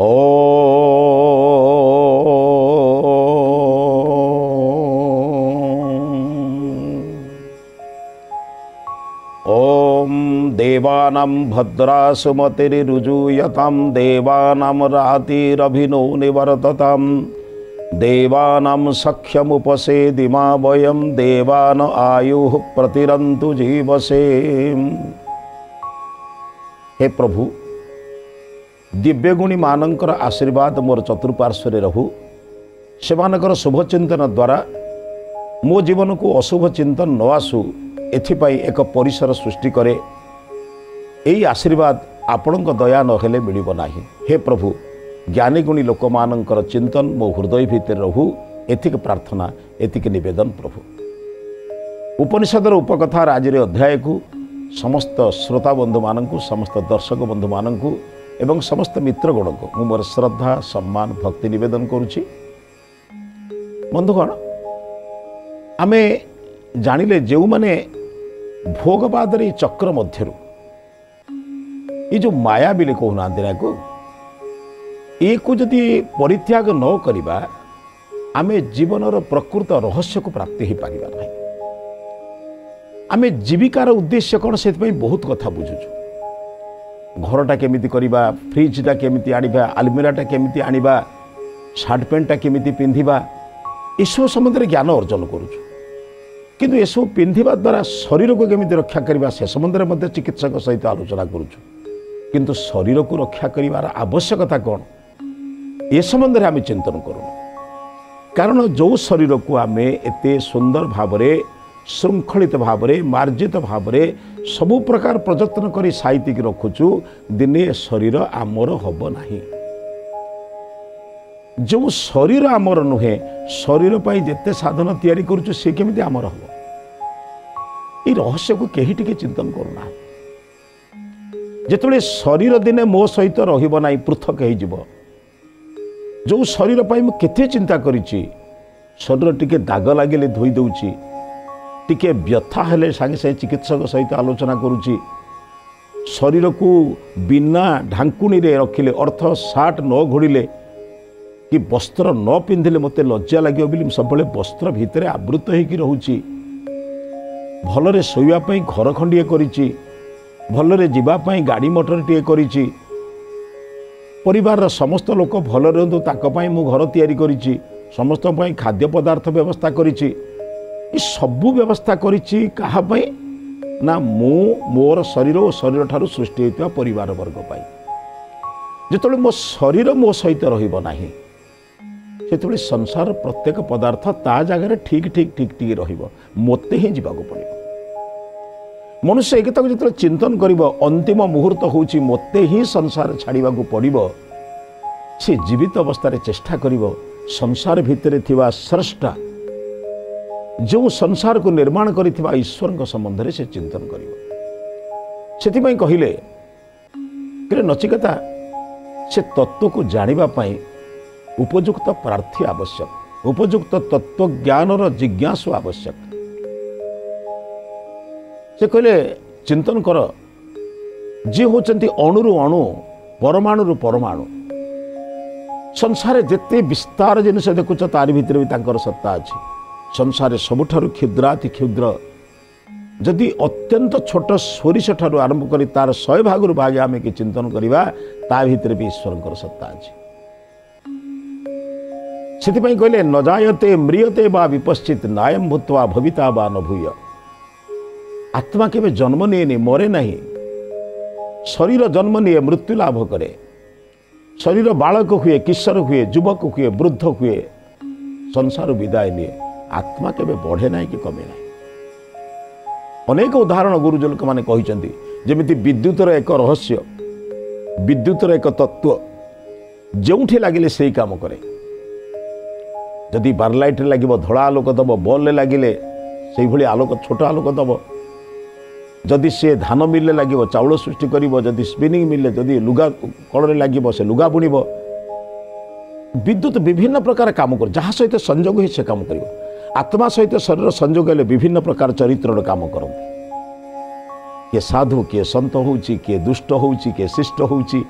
ओम देवानां भद्रासुमतिरुजूयतां देवानां रातिरभिनो निवर्ततां देवानां सख्यमुपसेदिमा वयं देवान आयुः प्रतिरन्तु जीवसे। हे प्रभु, दिव्यगुणी मानकर आशीर्वाद मोर चतुर्पार्श्व रहू। सेमानकर शुभ चिंतन द्वारा मो जीवन को अशुभ चिंतन न आसू एथिपाई एक परिसर सृष्टि करे। यही आशीर्वाद आपणक दया नहेले मिलिब नाही। हे प्रभु, ज्ञानी गुणी लोक मानकर चिंतन मो हृदय भितर रहू। एथिक प्रार्थना, एथिक निवेदन प्रभु। उपनिषदर उपकथार आज अध्याय को समस्त श्रोता बंधु मानू, समस्त दर्शक बंधु मानू एवं समस्त मित्रगण को मु मोर श्रद्धा सम्मान भक्ति निवेदन करुछि। बंधुगण, आमे जानिले जो माने भोगवादर चक्र मध्य ये जो माया बिले कहना को ये को जदि परित्याग न करिबा आमे जीवनर प्रकृत रहस्य को प्राप्ति हो पारिबा नहीं। आमे जीविकार उद्देश्य कौन से बहुत कथा बुझुछु। घरटा केमिति करिबा, फ्रिजटा केमिति आनिबा, आलमिराटा केमिति आनिबा, शार्ट पैंटा केमिति पिंधिबा, इसो संबंध ज्ञान अर्जन करुछु। किंतु ये सब पिंधिबा द्वारा शरीर को केमिति रक्षा करिबा से संबंध में चिकित्सक सहित आलोचना करुछु। किंतु शरीर को रक्षा करिवार आवश्यकता कौन ये संबंध में आम चिंतन करूँ। कारण जो शरीर को आम एते सुंदर भावरे, श्रृंखलित भावरे, मार्जित भावरे सबु प्रकार प्रयत्न करी साइतिक रखुचु, दिने शरीर आमर हब नाही। जो शरीर आमर नुहे, शरीर पाई जेते साधन तैयारी करुचु से केमिति आमर हब, ये रहस्य को केही टिके चिंतन करूना। जेतबेले शरीर दिने मो सहित रहिब नाही, पृथक हो जिवो। जो शरीर पाई मु केते चिंता करिछि, शरीर टिके दाग लागिले धोई दउछि, टिके व्यथा हेले संगे संगे चिकित्सक सहित आलोचना करुछि। शरीर को बिना ढांकुणी रे रखिले, अर्थ सार्ट न घोड़िले कि वस्त्र न पिंधिले मते लज्जा लगे बोली सब वस्त्र भितर आवृत होकर रोची। भलरे शोइबा पई घर खंडिए करिछि, भलरे जीवा पई गाड़ी मोटर टिए करिछि। परिवार समस्त लोक भल रहतु ताक पई मु घर तैयारी करिछि, समस्त पई खाद्य पदार्थ व्यवस्था करिछि। ये सबु व्यवस्था करिछि काहा पई ना मु मोर शरीर और शरीर ठारू सृष्टि होइतबा परिवार वर्ग पई। जेतबेले मो शरीर मो सहित रहिब नाही, सेतबेले संसार प्रत्येक पदार्थ ता जगह ठीक ठीक ठीक ठीक रहिब, मते ही जीवाको पड़िब। मनुष्य एक जो चिंतन करिब अंतिम मुहूर्त होउछि मते ही संसार छाड़िबाकू पड़िब, से जीवित अवस्था चेष्टा करिब संसार भितर थिबा स्रष्टा जो संसार को निर्माण करिथिबा ईश्वर संबंध में से चिंतन करिब। सेथिपई कहिले कि नचिकेता से तत्व को जानिबा पई उपयुक्त प्रार्थी आवश्यक, उपयुक्त तत्व ज्ञानर जिज्ञासु आवश्यक। से कहले चिंतन कर जी होचंती अणुरु अणु, परमाणु परमाणु। संसार जिते विस्तार जिनस देखुच तार भितर भी तांकर सत्ता अछि। संसार सबुठारु क्षुद्राति क्षुद्र, जदि अत्यंत छोट सोरिष ठारू आरंभ करी तार 100 भागरु भागे आमे कि चिंतन करिबा, ता भितर भी ईश्वरंकर सत्ता अछि। सेथिपई कहले न जायते म्रियते बा विपश्चित नायम भूत्वा भविता बा न भूय। आत्मा केवे जन्म निये, मरे नहीं। शरीर जन्म निये, मृत्यु लाभ करे। शरीर बालक हुए, किशोर हुए, युवक हुए, वृद्ध हुए, संसार विदाय निये। आत्मा केवे बढ़े नहीं कि कमे नहीं। अनेक उदाहरण गुरुजन लोक माने कहिसेंती, जेमिति विद्युतर एक रहस्य, विद्युतर एक तत्व जोठी लागिले सेही काम करे। जदि बार लाइट लगे धड़ा आलोक दब, बॉल लगिले से भली आलोक छोट आलोक दब। जदि से धान मिले लगे चाउल सृष्टि करिवो, जदि स्पिनिंग मिले, जदि लुगा कଳରେ लगे से लुगा बुणिब। विद्युत विभिन्न प्रकार काम कर, जहाँ सहित संयोग ही से काम कर। आत्मा सहित शरीर संयोग हेले विभिन्न प्रकार चरित्र काम करते। किए साधु, किए सन्त होउची, किए दुष्ट होउची, किए शिष्ट होउची।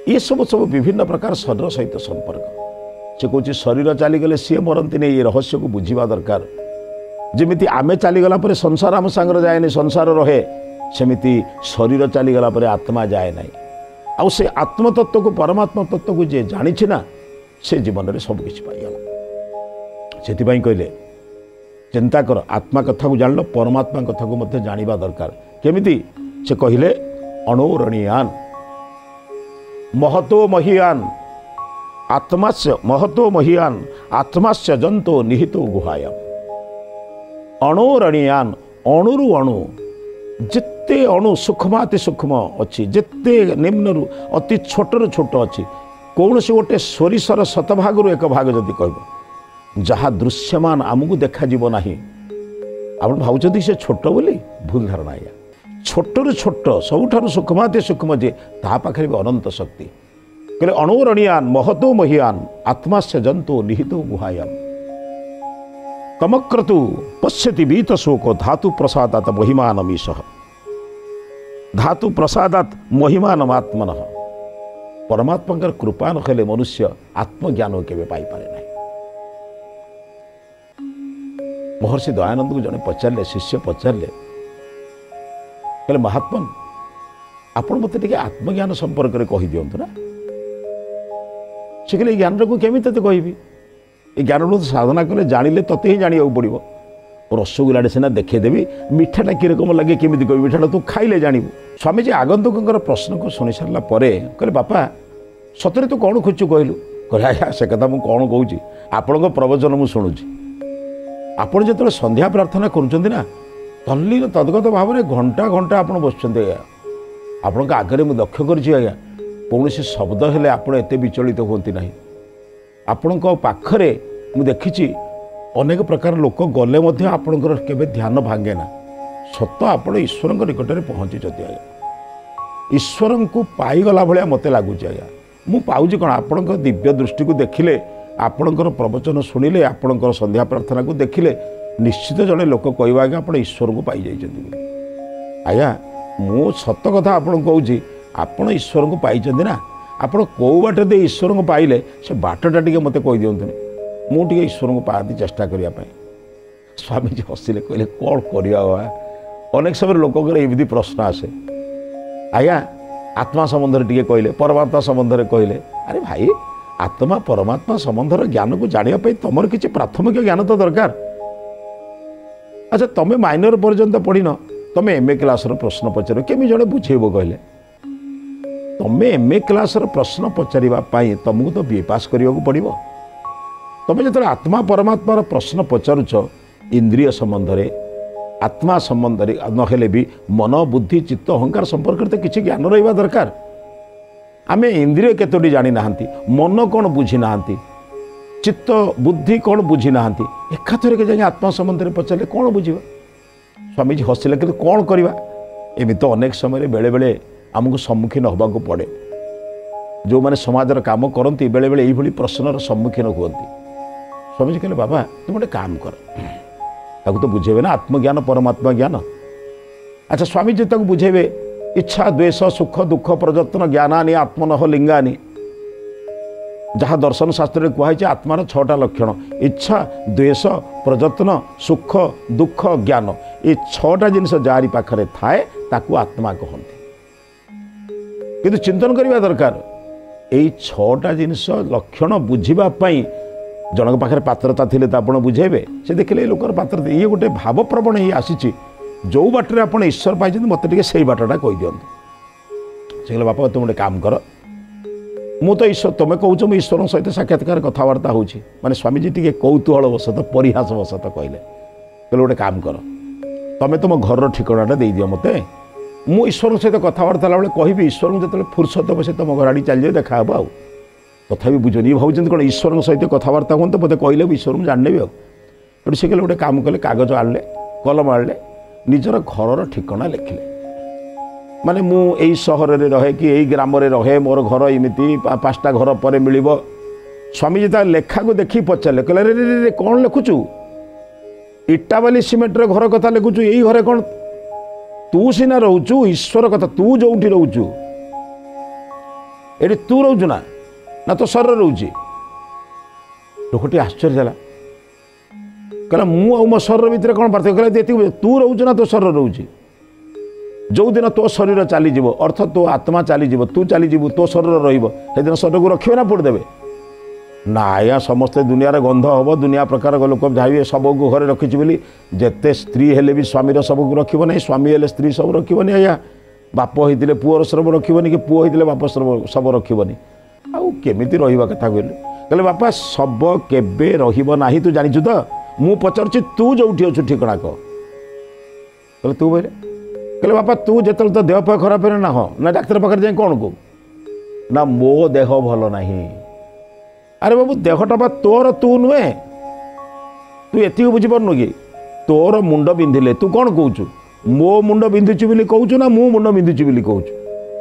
ये सब सब विभिन्न प्रकार शरीर सहित संपर्क से कौन शरीर चलीगले सी मरती नहीं। ये रहस्य को बुझा दरकार। जमी आम चलीगला संसार आम सांगर जाए संसार रहे सेमती शरीर चलीगला आत्मा जाए ना। आउ से आत्मतत्व को परमात्मा तत्व को जी जानी ना से जीवन में सबकि पाईगला। से कहले चिंता कर आत्मा कथा को जान परमात्मा कथा को मध्य जानिबा दरकार। केमिति से कहले अणोरणीयान महतो महियान आत्मास्य महतो महियान आत्मास्य जंतो निहितो गुहायाम। अणोरणीयान अणुरु अणु जिते अणु सूक्ष्माति सूक्ष्म अच्छी जिते निम्न अति छोटर छोट अच्छी कौन से गोटे सोरिषर शतभाग एक भाग जदि कह जहाँ दृश्यमान आमको देखा ना आप भावुं से छोट बोली भूल धारणा। या छोटर छोट सबुठार सूक्ष्माति सूक्ष्म जे ता पाखे भी अनंत शक्ति। कहले अणोरणीयान महतो महियान आत्मास्य जंतो निहितो गुहायाम। तमक्रतु पश्यति बीत शोक धातु प्रसादात महिमानमीश। धातु प्रसादात महिमानमात्मन। परमात्मा कृपा नखले मनुष्य आत्मज्ञान केवे पाई पारे ना। महर्षि दयानंद को जड़े पचारे शिष्य पचारे कहले महात्मा आपण मत आत्मज्ञान संपर्क में कही दिंतु ना। से कहले ज्ञान को केमी ते कहबी ये ज्ञान को साधना कले जानिले तते ही जानिया पड़ो। रसगुल्ला सीना देखेदेवी मिठाटा कि रकम लगे केमी कह मिठाटा तू खाइले जानू। स्वामीजी आगंतुक प्रश्न को शुणी सारा कहले बापा सतरे तू कौन खोजु कहलु। कहले आया से कथा मुझे कौन कहूँ आपण प्रवचन मुझे शुणुची। आपड़ जो संध्या प्रार्थना करुँच तल्लीन तदगत भाव में घंटा घंटा आप बस आपण आगे मुझे लक्ष्य करा कौन शब्द हेले आपण एत विचलित होती ना। आपण पाखरे मुझे देखी अनेक प्रकार लोक गले आपणकर केवे ध्यान भांगे ना। सत आपण ईश्वर निकट में पहुँची आज्ञा ईश्वर को पाईगला भाया मत लगुच आज्ञा मु पाऊँ कौन आपण दिव्य दृष्टि को देखिले आपणकर प्रवचन शुणिले आपणकर संध्या प्रार्थना को देखिले निश्चित जड़े लोक कह आज्ञा आप ईश्वर को पाई जाइए। आज्ञा मु सत कथा आपन कहूँ आपण ईश्वर को पाई ना। आपण कौ बाट दे ईश्वर को पाइले से बाटटा टे मत कही दिंतु मुझे ईश्वर को पाती चेष्टा करने। स्वामीजी हसिले कहले कौन करवा अनेक समय लोक एमती प्रश्न आसे। आज्ञा आत्मा संबंध टे कहले परमात्मा संबंध में कहले अरे भाई आत्मा परमात्मा संबंधर ज्ञान को जानापी तुम किसी प्राथमिक ज्ञान तो दरकार। अच्छा तुम्हें माइनर पर्यंत पढ़न तुम एमए क्लास प्रश्न पचार केमी जड़े बुझेब कहले तुम्हें एमए क्लास प्रश्न पचारे तुमको तो बीए पास करने को पड़ो। तुम्हें जो आत्मा परमात्मार प्रश्न पचारुच इंद्रिय संबंध रे आत्मा संबंध रे नहेले भी मन बुद्धि चित्त अहंकार संपर्क तो किसी ज्ञान रहा दरकार। आमे इंद्रिय केतोटी जानी नाहंती मन कौन बुझी नाहंती चित्त बुद्धि कौन बुझी नाहंती एकाथर के जाए आत्मा संबंध में पचारे कौन बुझा। स्वामीजी हसिले कि कौन करवा एमि तो अनेक समय बेले बेले आमको सम्मुखीन होगा पड़े। जो मैंने समाजर काम करती बेले बेले यही प्रश्नर सम्मुखीन हुए। स्वामीजी कहले बाबा तुम गोटे काम कर ताको तो बुझेबे ना आत्मज्ञान परमात्मा ज्ञान। अच्छा स्वामीजी ताको बुझेबे इच्छा द्वेष सुख दुख प्रयत्न ज्ञानानि आत्मनः लिंगानि जहाँ दर्शन शास्त्र कहुई आत्मार 6टा लक्षण इच्छा द्वेष प्रयत्न सुख दुख ज्ञान ये 6टा जिनस जारी पाखरे थाए ताकू आत्मा कहते। किंतु चिंतन करने दरकार यही 6टा जिनस लक्षण बुझापी जनक पाखे पात्रता थी तो आप बुझेबे से देखिले लोकर पात्रता ये गोटे भाव प्रवण ही आसी जो बाटर आप ईश्वर पाई मत से बाटटा कही दिंतु। से बापा तुम गोटे काम कर मु तो ईश्वर तुम्हें कौच मुझे ईश्वर सहित साक्षात्कार कथबार्ता हो माने स्वामीजी टी कौतूहल वशत परिहास वशत कहले कहले गोटे काम कर तुम्हें तुम घर ठिकाना दे दियो मत मु ईश्वर सहित कथबार्ता बेले कहि ईश्वर को जो फुर्सत बसे तुम घर आड़ी चल देखा हे आउ तथा बुझुनि भाई कौन ईश्वर सहित कथबार्ता हूँ तो मत कहले ईश्वर को जानने भी से गोटे काम कले कागज आनले कलम आनले निजर घर ठिकाना लिखिले माने मु एई सहर रे रहे कि एई ग्राम रे रहे मोर घर एमती 5टा घर पर मिल। स्वामीजी ता लेखा को देखी पचारे कहले रे रे रे कौन लिखुचु इटा बाली सीमेंट रे घर कथा लिखुचु यही घरे कौन तू सीना रोचु ईश्वर कथा तू जो रोचु एटी तू रोचु ना ना तो शरीर रोचे लोकटी आश्चर्य है कहला मु मो शरीर भितर कौन पार्थक्य कहला तू रोचु ना तो शरीर रोचे जो दिन तो शरीर चलीज अर्थ तो आत्मा चलीज तू चलीज तो शरीर रही शरीर को रखे ना पोड़देवे ना आया समस्ते दुनिया गंध हम दुनिया प्रकार लोक जाइए सब को घरे रखी बोली जिते स्त्री हेले भी स्वामीर सब को रखी नहीं स्वामी हेले स्त्री सब रखी आया बाप होते पुअर सब रखी कि पुओ होते बाप सब रखी आमती रहा कथा कहले कहले बापा सब केबे रहा तू जाचु तो मु पचारुची तू जो अच्छु ठिकना कह कहले तू बोले कहले बापा तू जो तो देह पा खराब है ना हाँ ना डाक्तर पाखे जाए कौन कौ ना मो देह भल नहीं अरे बाबू देहटा बा तोर तू नुहे तू एति बुझीपारनु कि तोर मुंड बिंधिले तू कौन कहूँ मो मुंड बिंधुची बोली कहूँ ना मु मुंड बिंधुची बोली कहूँ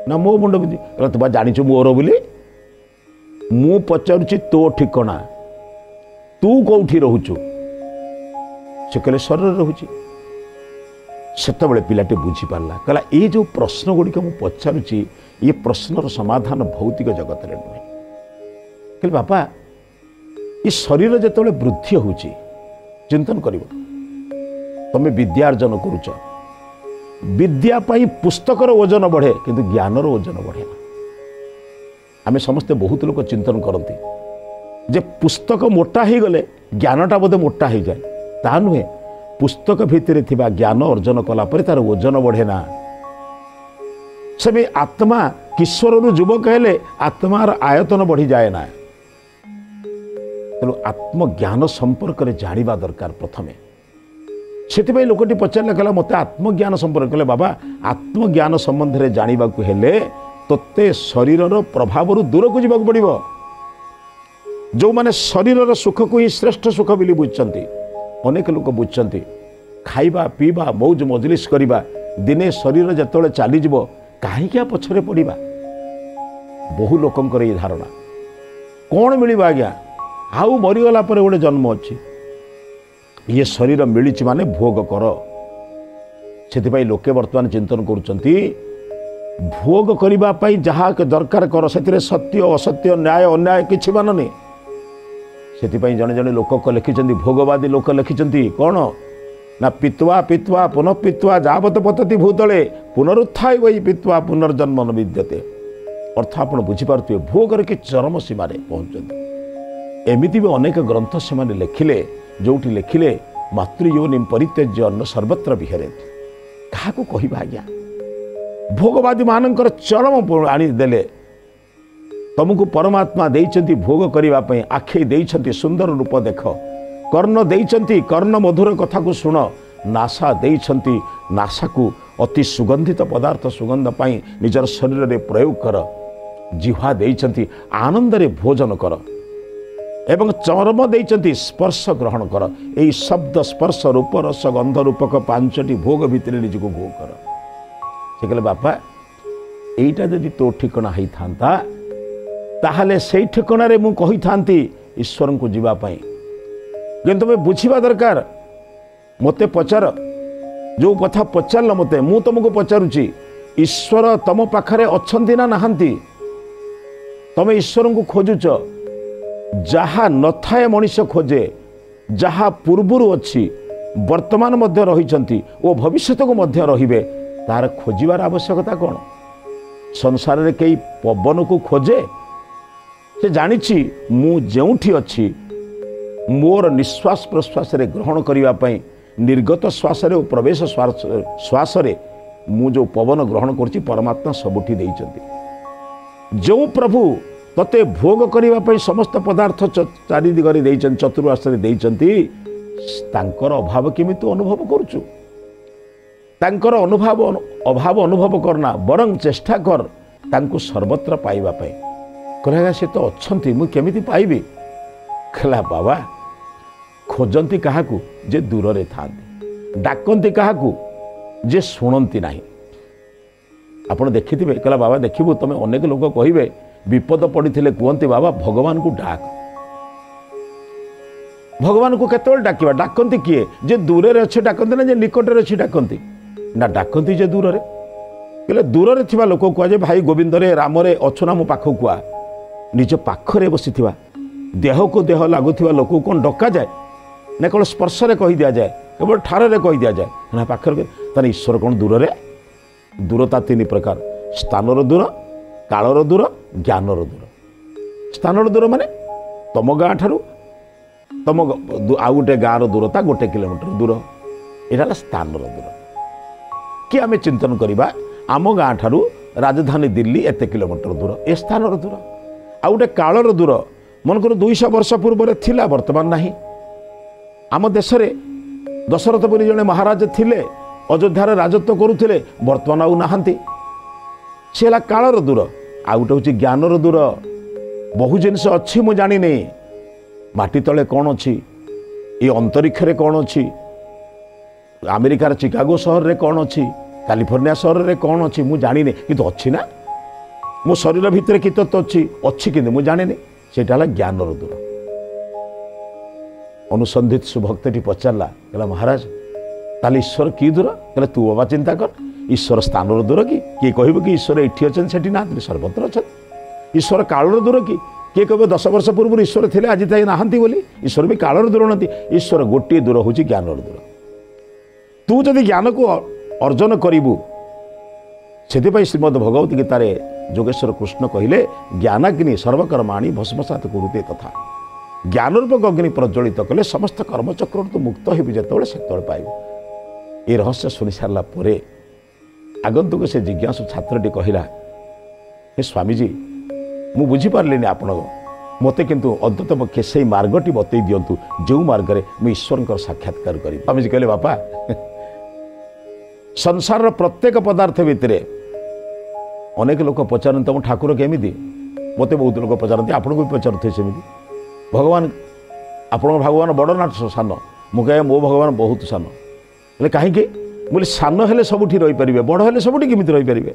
ना मो मुंड बिंधु तू बा जानिचु मोर बोली मु पचारुची तो ठिकना तू कौठी रोचु से कहले शरीर रोचे सेतबे पिलाटे बुझीपारा कहला ये जो प्रश्न गुड़िक मुझे पचारुची ये प्रश्नर समाधान भौतिक जगत में नुहे कहले बापा ये शरीर जो वृद्धि होची चिंतन कर तुम विद्यार्जन करुच विद्या पाई पुस्तकर ओजन बढ़े किंतु ज्ञानर ओजन बढ़े ना आम समस्ते बहुत लोग चिंतन करती जे पुस्तक मोटा हो गले ज्ञानटा बोधे मोटा हो जाए ता नुहे पुस्तक भितर थिबा ज्ञान अर्जन कला परे तार ओजन बढ़े ना से भी आत्मा किशोर रु युवक हेले आत्मार आयतन बढ़ी जाए ना तेणु आत्मज्ञान संपर्क में जाना दरकार प्रथम से लोकटी पचारे कहला मत आत्मज्ञान संपर्क कहले बाबा आत्मज्ञान संबंध में जानवा हेले तोते शरीर प्रभाव दूर को जावाक पड़ो जो माने शरीर सुख को ही श्रेष्ठ सुख बोली बुझुंट अनेक लोक बुझुंट खाइबा पीवा मौज मजलिस करवा दिने शरीर जो चलीज कहीं पछरे पड़ा बहु लोकंकर ये धारणा कौन मिल आज्ञा आउ मरीगला गोटे जन्म अच्छी ये शरीर मिली माने भोग कर से लोके बर्तमान चिंतन करुँच भोग करने जहाँ दरकार कर से सत्य असत्य न्याय अन्याय किसी मान नहीं से जड़े जड़े लोक लिखिं भोगवादी लोक लिखिं कौन ना पित्वा पित्वा पुनः पित्वा जावत पतति भूतले पुनरुत्थाय वही पित्वा पुनर्जन्म न विद्यते अर्थ आप बुझीपारे भोगर कि चरम सीमार पहुँचते एमती भी अनेक ग्रंथ से लिखिले जोटी लिखिले मातृयोनि परित्यज्य अन्न सर्वत्र विहरे क्या कह आज्ञा भोगवादी मानकर चरम आनीदेले तुमको परमात्मा देइछंती भोग करने आखे देइछंती सुंदर रूप देख कर्ण देइछंती कर्ण मधुर कथा को शुण नासा देइछंती नासा को अति सुगंधित पदार्थ सुगंध पाई निजर शरीर में प्रयोग कर जिह्वा देइछंती आनंद रे भोजन कर एवं चर्म देइछंती स्पर्श ग्रहण कर यही शब्द स्पर्श रूप रस गंध रूपक पांचटी भोग भितर निजको भोग कर से कहले बापा एटा जदि तो ठिकना होई थांता ताहले से ठिकना रे मु कहि थांती ईश्वर को जीवा पाई कि तुम्हें बुझा दरकार मते पचार जो कथा पचार मते मु तुमको पचारुची ईश्वर तुम पाखरे अच्छंती ना नहांती तमे ईश्वर को खोजुच जहा न थाए मनीष खोजे जहा पूर्वरु अच्छी वर्तमान मध्य रहिछंती ओ भविष्यत को मध्य रहिबे तार खोजिबार आवश्यकता कौन संसार रे कई पवन को खोजे से जानिछि मु जेउठी अच्छी मोर निश्वास प्रश्वास रे ग्रहण करने निर्गत श्वास रे प्रवेश श्वास रे मु जो पवन ग्रहण करछि परमात्मा सबुठी देइछंती जो प्रभु तते भोग करने समस्त पदार्थ चारि दिगरे देइछन चतुर्वाश्रे देइछंती तांकर अभाव केमिति अनुभव करुछु तांकर अभाव अनुभव करना बरं चेष्टा कर तांको सर्वत्र पाइबा पाई कहला से तो अच्छंती मु केमिति पाइबी कहला बाबा खोजंती काहाकू जे दूर रे थांती डाकंती काहाकू जे शुणती नाही आपण देखिथिबे कहला बाबा देखिबू तमे अनेक लोक कहिबे विपद पड़िथिले कहंती बाबा भगवान को डाक भगवान को केतोल डाकिबा डाकंती किए जे दूर रे अछि डाकंती ना जे निकट रे अछि डाकंती ना डाकंती जे दूर रे कहले दूर रे थिबा लोक कह भाई गोविंद रे राम रे अछुना मो पाख कुआ निज पाखरे बसिथिबा देह को देह लगुवा लोक कौन डका जाए ना केवल स्पर्श रे कही दिया जाए केवल ठार रे कही दिया जाए ना पाखर तार ईश्वर कौन दूर रे दूरता तीन प्रकार स्थानर दूर कालर दूर ज्ञानर दूर स्थानर दूर माने तम गाँ ठारू तम आउ गोटे गाँव दूरता 1 किलोमीटर दूर यहाँ स्थानर दूर कि आम चिंतन करवा आम गाँ ठारू राजधानी दिल्ली एत किलोमीटर दूर ए स्थानर दूर आउ गोटे कालर दूर मनकर 200 वर्ष पूर्व थिला वर्तमान नहीं आम देश में दशरथपुरी जड़े महाराज थिले अयोध्यार राजत्व करुले वर्तमान आउ नाहांती सी है कालर दूर आउ गोटे हूँ ज्ञानर दूर बहु जिनस अच्छी मु जानी माटी तले कौन अच्छी ये अंतरिक्ष रे कौन अच्छी अमेरिकार चिकागो सहर रे कौन अच्छी कैलिफोर्निया सहर रे कौन अच्छी मु जानी कि अच्छी ना मो शरीर भितर कि अच्छी कि मु जानी सेटा ज्ञानर दूर अनुसंधित सुभक्तटी पचारा कहला महाराज ताले ईश्वर कि दूर कहले तू बाबा चिंता कर ईश्वर स्थानर दूर कि कह कि ईश्वर ये अच्छा से ना सर्वत्र अच्छा ईश्वर कालर दूर किए कहे 10 वर्ष पूर्व ईश्वर थे आज तक नहांती बोली ईश्वर भी कालर दूर ना ईश्वर गोटे दूर हूँ ज्ञानर दूर तू जदि ज्ञान को अर्जन करू से श्रीमद भगवत गीतार जोगेश्वर कृष्ण कहले ज्ञानाग्नि सर्वकर्माणी भस्मसात कुरुते तथा ज्ञान रूपक अग्नि प्रज्वलित कले समस्त कर्मचक्र तो मुक्त हो जो से पाइब ये रहस्य शुणी सारा आगंतुक से जिज्ञासु छात्रटी कहला हे स्वामीजी मु बुझीपारे आपण मत किंतु अंतत पक्षे से मार्गटी बतई दिंतु जो मार्ग में मुझे ईश्वर साक्षात्कार करी स्वामीजी कहले बापा संसार प्रत्येक पदार्थ भितर अनेक लोक पचारती तुम ठाकुर केमी मत बहुत लोग पचारती आपको भी पचारुथे सेमती भगवान आप भगवान बड़ ना सान मुझे मो भगवान बहुत सान हेल्ले कहीं बोले सान हेले सबुठी रही पारे बड़ हेले सबुठी केमी रही पारे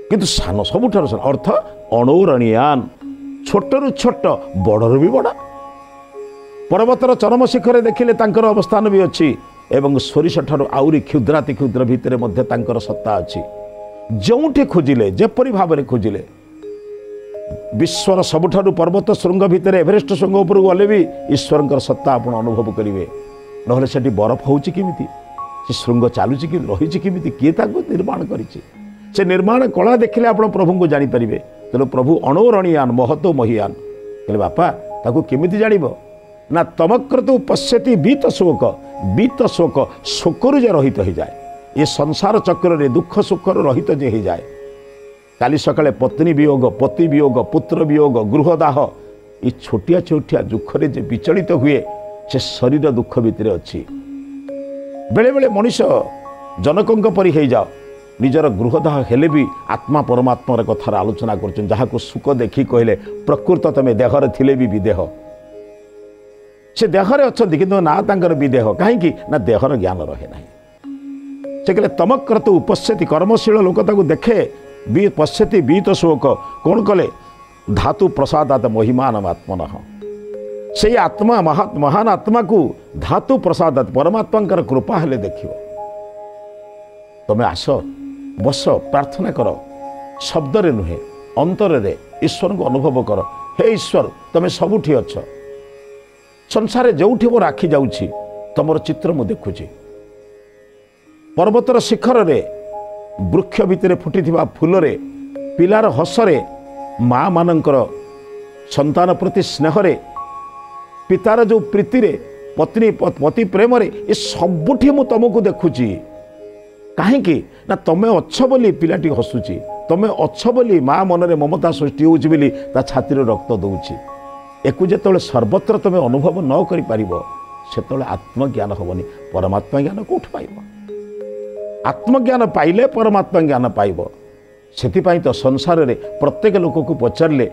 किंतु सान सबुठार सान अर्थ अणुरणीयान छोटरू छोट बड़र भी बड़ पर्वतर चरम शिखर देखिले तांकर अवस्थान भी अच्छी एवं सोरिष ठारू आउरी क्षुद्राति क्षुद्र भितर मध्य तांकर सत्ता अच्छी जोठी खोजिले जेपरी भाव में खोजिले विश्वर सबुठारू पर्वत श्रृंग भितर एवरेस्ट श्रृंग उपर गले भी ईश्वर सत्ता आप अनुभव करेंगे ना से बरफ होची किमिति से श्रृंग चलुची कि रही किमिति किए निर्माण करिछि से निर्माण कला देखिले आप प्रभु को जानीपर तेणु प्रभु अणुरणीयान महतो महियान कहले बापा ताकू केमिति जानिबो ना तमक्रतु पश्यति बीत शोक शोकरु जे रहित हो जाए ये संसार चक्र रे दुख सुखर रहित जे हो जाए काली सकाळे पत्नी वियोग पति वियोग पुत्र वियोग गृहदाह ये छोटिया छोटिया दुखरे जे विचलित हुए से शरीर दुख भितर अच्छी बेले बेले मनीष जनकों परी हो जाओ निजर गृहदाह हेले भी आत्मा परमात्मार कथार आलोचना कर जहाँ को सुख देखी कहले प्रकृत तमें देहरे थिले भी विदेह से देहरे अच्छा किंतु ना तांकर विदेह कहीं ना देहर ज्ञान रहे ना से कहले तमक्रत उपस्थिति कर्मशील लोक ताको देखे भी पश्यति बीत शोक कौन कले धातु प्रसादात महिमान आत्मन से आत्मा महान आत्मा को धातु प्रसादात परमात्मा कृपा हेले देख तमें आस बस प्रार्थना कर शब्द रे नुहे अंतर रे ईश्वर को अनुभव कर हे ईश्वर तमें सबुठी अच्छ संसार जोठी मोर आखि जाऊँगी तुम चित्र मु देखुची पर्वतर शिखर रे वृक्ष भितर फुटी फूल रे पिलार हसरे माँ मानकर संतान प्रति स्नेह रे पितार जो प्रीति रे पत्नी पति प्रेम रे ये सबुठी मु तुमको देखुची कहीं ना तमें अच्छ बोली पिलाटी हसुची तमें अच्छ बोली माँ मन में ममता सृष्टि होउची बोली ता छाती रक्त दौची एकु जेतोले सर्वत्र तमें अनुभव न करि पारिबो सेतोले आत्मज्ञान होबनी परमात्मा ज्ञान कोठ पाइबो आत्मज्ञान पाइले परमात्मा ज्ञान पाइब से तो संसार रे प्रत्येक लोक को पचारे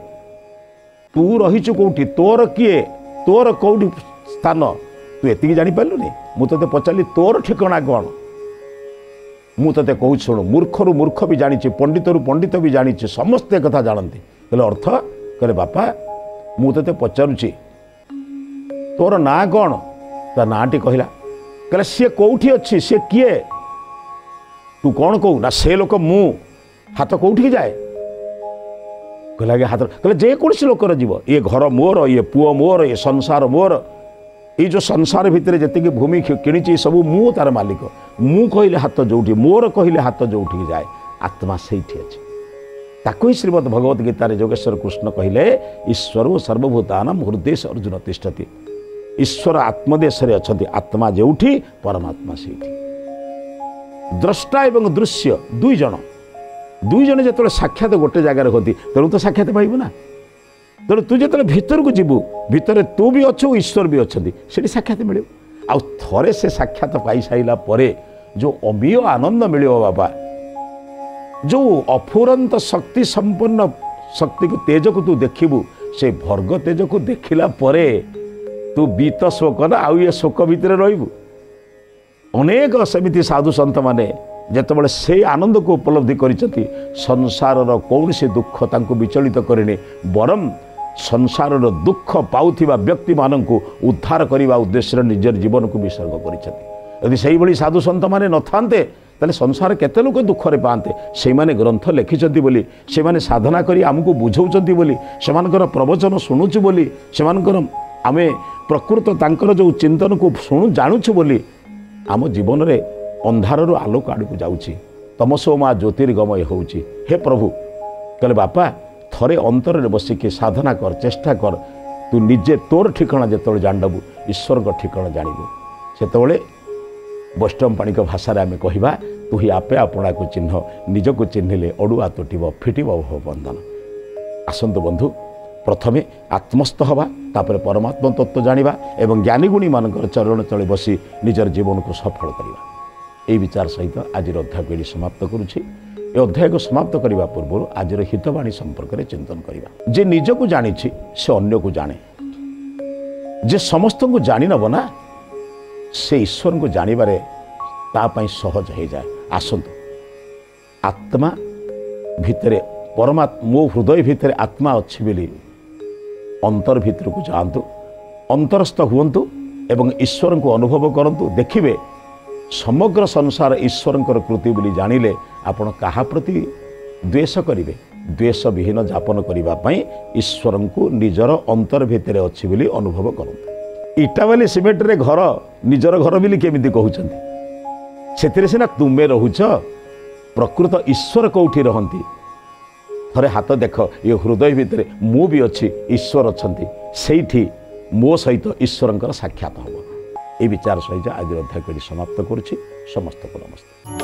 तू रहीचु कौटी तोर किए तोर कौटी स्थान तू एति जापारूनी मुझे पचारि तोर ठिकाना कौन मुझे कहूँ शुणु मूर्खरु मूर्ख भी जानी पंडितरु पंडित भी जानी समस्ते कथा जानती कहले अर्थ कहले बापा मुझे पचारुची तोर ना कौन ता नाटी कहला कहले सी कौटी अच्छी सी किए तू कौन कहू ना से लोक मु हाथ कौटी जाए कहला कि हाथ कहले जेकोसी लोकर जीव ये घर मोर ये पुओ मोर ये संसार मोर ये जो संसार भितर जी भूमि किणी सब मु तार मालिक मु कहले हाथ जोठी मोर कहले हाथ जोठी जाए आत्मा से अच्छे ताकू ही श्रीमद भगवत गीतार जोगेश्वर कृष्ण कहले ईश्वर सर्वभूतानां हृदय अर्जुन तिष्ठति ईश्वर आत्मदेश अच्छा आत्मा जोठी परमात्मा से द्रष्टा एवं दृश्य दुई जन जो साक्षात गोटे जगार होती तेणु तो साक्षात पाइबू ना तेणु तू जो भीतर को जीवु भितर तू भी अच्छु ईश्वर भी अच्छा से साक्षात मिले आउ थे से साक्षात पाई साइला परे जो अमीय आनंद मिले बाबा जो अफुरंत शक्ति संपन्न शक्ति को तेज को तू देखिबू से भर्ग तेज को देखिला परे तू बीत शोक ना आउ ये शोक भितर रहिबू अनेक सेमिति साधु संत माने जेतबेले से आनंद को उपलब्धि करिसथि संसार कौन से दुख तांको विचलित करेनि बरम संसार दुख पाउथिबा व्यक्ति माननकु उद्धार करिबा उद्देश्य निजर जीवन को विसर्ग करिसथि यदि सेही भली साधु संत माने नथान्ते ताले संसार केते लोक दुखरे पाते से माने ग्रंथ लिखिछन्ति बोली से माने साधना करी हमकु बुझौछन्ति बोली सेमानकर प्रवचन शुणुछु बोली सेमानकर आमे प्रकृत तांकर जो चिंतन को शुणु जानुछु बोली आम जीवन रे अंधार आलोक आड़ जाऊँगी तमसो माँ ज्योतिर्गमय होउची हे प्रभु कहले बापा थरे अंतर रे बसिकी साधना कर चेष्टा कर तू निजे तोर ठिकाना जो जानबू ईश्वर को ठिकाना जानबू से वैष्णव पाणिक भाषा आम कहवा तू ही आपे आपणा को चिन्ह निजक चिन्हले अड़ुआ तुटब फिटब भव बंधन आसतु बंधु प्रथमे आत्मस्थ हवा तापर परमात्मा तत्व जानिबा एवं ज्ञानी गुणी मानकर चरण तले बसी निजर जीवन को सफल करवा यही विचार सहित आज अध्याय को समाप्त करुछि ए अध्याय को समाप्त करने पूर्व आज हितवाणी संपर्क में चिंतन करवा जे निज को जानी से अन्य को जाने जे समस्त को जानी नब ना से ईश्वर को जानिबारे तापाई सहज हो जाए आसतु आत्मा भितरे परमात्मा मो हृदय भितर आत्मा अच्छी बोली अंतर भितर को जातु अंतरस्थ हुंतु एवं ईश्वर को अनुभव करंतु देखिबे समग्र संसार ईश्वर कृति बोली जानिले आपण कहा प्रति द्वेष करिवे द्वेष विहीन जापन करने ईश्वर को निजर अंतर भितर अच्छी बोली अनुभव करंतु इटा वाली सिमेंट रे घर निजर घर बोली केमिति कहउछन्ति सेतिरे सिना तुमे रहुछ प्रकृत ईश्वर कोठी रहंती थरे हाथ देख ये हृदय भितर मु भी अच्छी ईश्वर अच्छी से मो सहित ईश्वर साक्षात हम ये विचार सहित आज अध्याय को समाप्त करुछि समस्त को नमस्ते।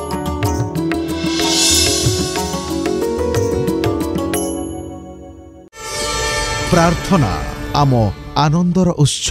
प्रार्थना आम आनंदर उत्स।